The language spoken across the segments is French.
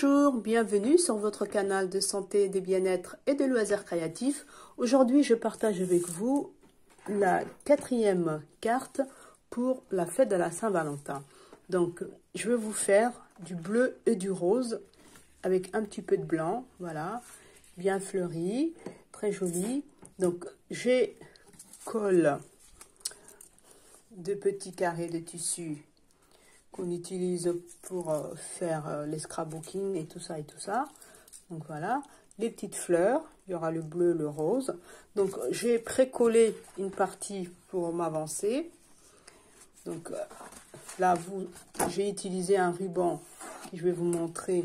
Bonjour, bienvenue sur votre canal de santé, de bien-être et de loisirs créatifs. Aujourd'hui, je partage avec vous la 4e carte pour la fête de la Saint-Valentin. Donc, je vais vous faire du bleu et du rose avec un petit peu de blanc, voilà, bien fleuri, très joli. Donc, j'ai colle deux petits carrés de tissu qu'on utilise pour faire les scrapbooking et tout ça et tout ça. Donc voilà, les petites fleurs, il y aura le bleu, le rose. Donc j'ai précollé une partie pour m'avancer. Donc là, j'ai utilisé un ruban et je vais vous montrer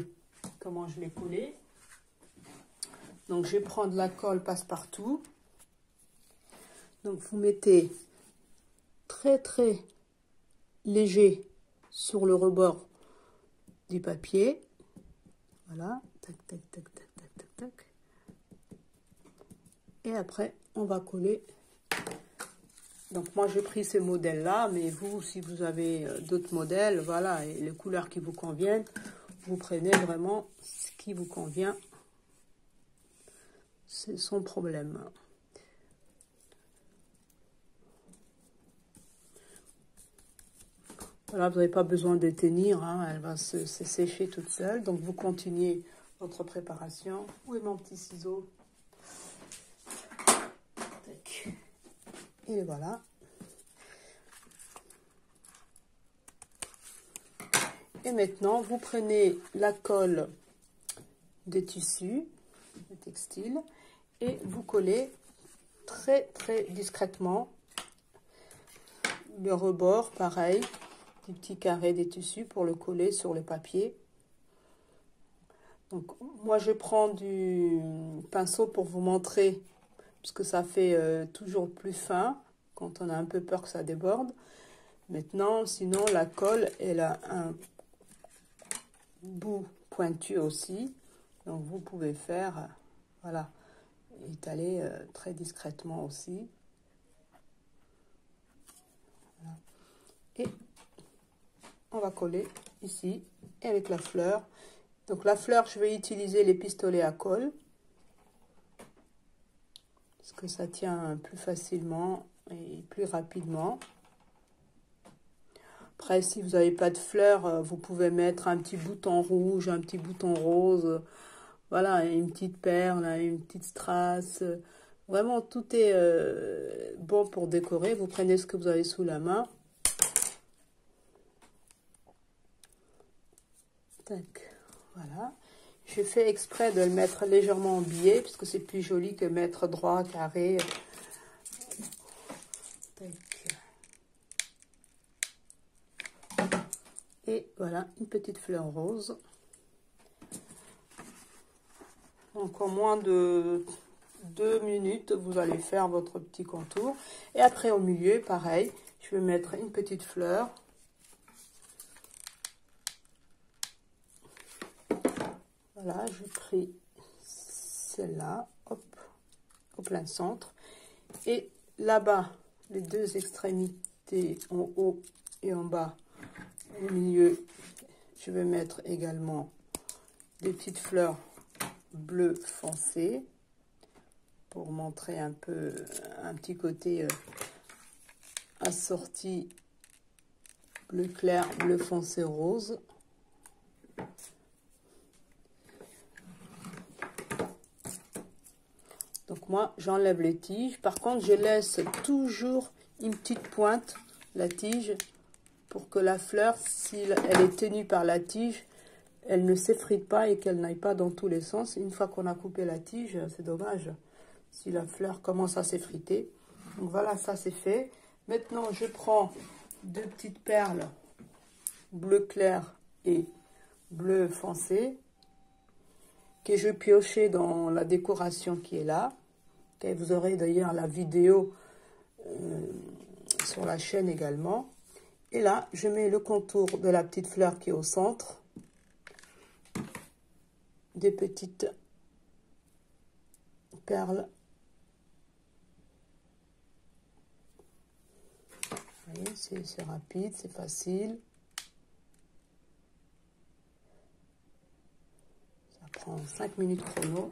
comment je l'ai collé. Donc je vais prendre la colle passe-partout. Donc vous mettez très léger sur le rebord du papier, voilà, tac, tac, tac, tac, tac, tac, tac, et après on va coller. Donc moi j'ai pris ces modèles là, mais vous, si vous avez d'autres modèles, voilà, et les couleurs qui vous conviennent, vous prenez vraiment ce qui vous convient, c'est sans problème. Voilà, vous n'avez pas besoin de tenir, hein, elle va se sécher toute seule. Donc vous continuez votre préparation. Où est mon petit ciseau? Tac. Et voilà. Et maintenant, vous prenez la colle de tissu, de textile, et vous collez très discrètement le rebord, pareil. Des petits carrés des tissus pour le coller sur le papier. Donc moi je prends du pinceau pour vous montrer, parce que ça fait toujours plus fin quand on a un peu peur que ça déborde. Maintenant, sinon la colle, elle a un bout pointu aussi, donc vous pouvez faire, voilà, étaler très discrètement aussi. Voilà. Et on va coller ici, et avec la fleur. Donc la fleur, je vais utiliser les pistolets à colle, parce que ça tient plus facilement et plus rapidement. Après, si vous n'avez pas de fleurs, vous pouvez mettre un petit bouton rouge, un petit bouton rose, voilà, une petite perle, une petite strass. Vraiment, tout est bon pour décorer. Vous prenez ce que vous avez sous la main. Tac, voilà. J'ai fait exprès de le mettre légèrement en biais, parce que c'est plus joli que mettre droit, carré. Tac. Et voilà, une petite fleur rose. Donc en moins de 2 minutes, vous allez faire votre petit contour. Et après au milieu, pareil, je vais mettre une petite fleur. Voilà, j'ai pris celle-là, hop, au plein centre. Et là-bas, les deux extrémités, en haut et en bas, au milieu, je vais mettre également des petites fleurs bleu foncé pour montrer un peu un petit côté assorti bleu clair, bleu foncé, rose. Donc moi, j'enlève les tiges. Par contre, je laisse toujours une petite pointe, la tige, pour que la fleur, si elle est tenue par la tige, elle ne s'effrite pas et qu'elle n'aille pas dans tous les sens. Une fois qu'on a coupé la tige, c'est dommage si la fleur commence à s'effriter. Donc voilà, ça c'est fait. Maintenant, je prends deux petites perles bleu clair et bleu foncé que je piochais dans la décoration qui est là. Et vous aurez d'ailleurs la vidéo sur la chaîne également. Et là, je mets le contour de la petite fleur qui est au centre. Des petites perles. Vous voyez, c'est rapide, c'est facile. prend 5 minutes chrono.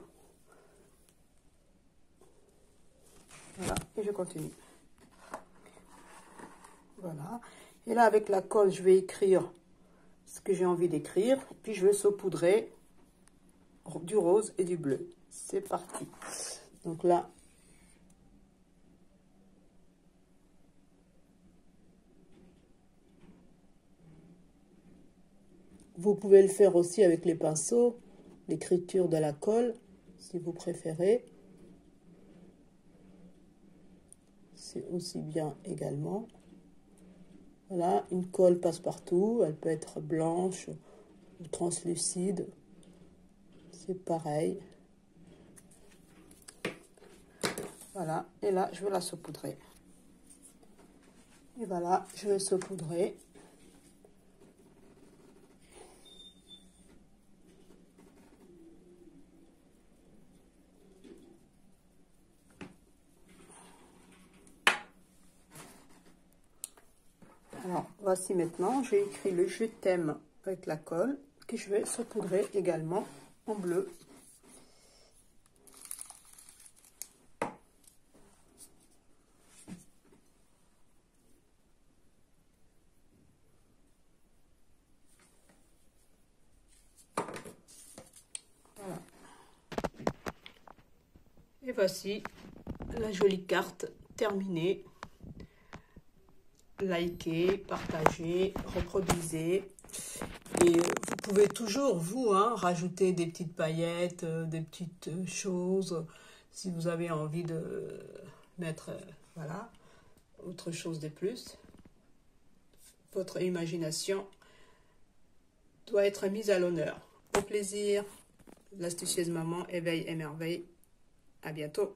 Voilà, et je continue. Voilà. Et là, avec la colle, je vais écrire ce que j'ai envie d'écrire. Puis, je vais saupoudrer du rose et du bleu. C'est parti. Donc là, vous pouvez le faire aussi avec les pinceaux, l'écriture de la colle, si vous préférez. C'est aussi bien également. Voilà, une colle passe-partout, elle peut être blanche ou translucide. C'est pareil. Voilà, et là, je vais la saupoudrer. Et voilà, je vais saupoudrer. Alors, voici maintenant, j'ai écrit le je t'aime avec la colle, que je vais saupoudrer également en bleu. Voilà. Et voici la jolie carte terminée. Likez, partagez, reproduisez. Et vous pouvez toujours, vous, rajouter des petites paillettes, des petites choses, si vous avez envie de mettre, voilà, autre chose de plus. Votre imagination doit être mise à l'honneur. Au plaisir, l'astucieuse maman éveille et merveille. À bientôt.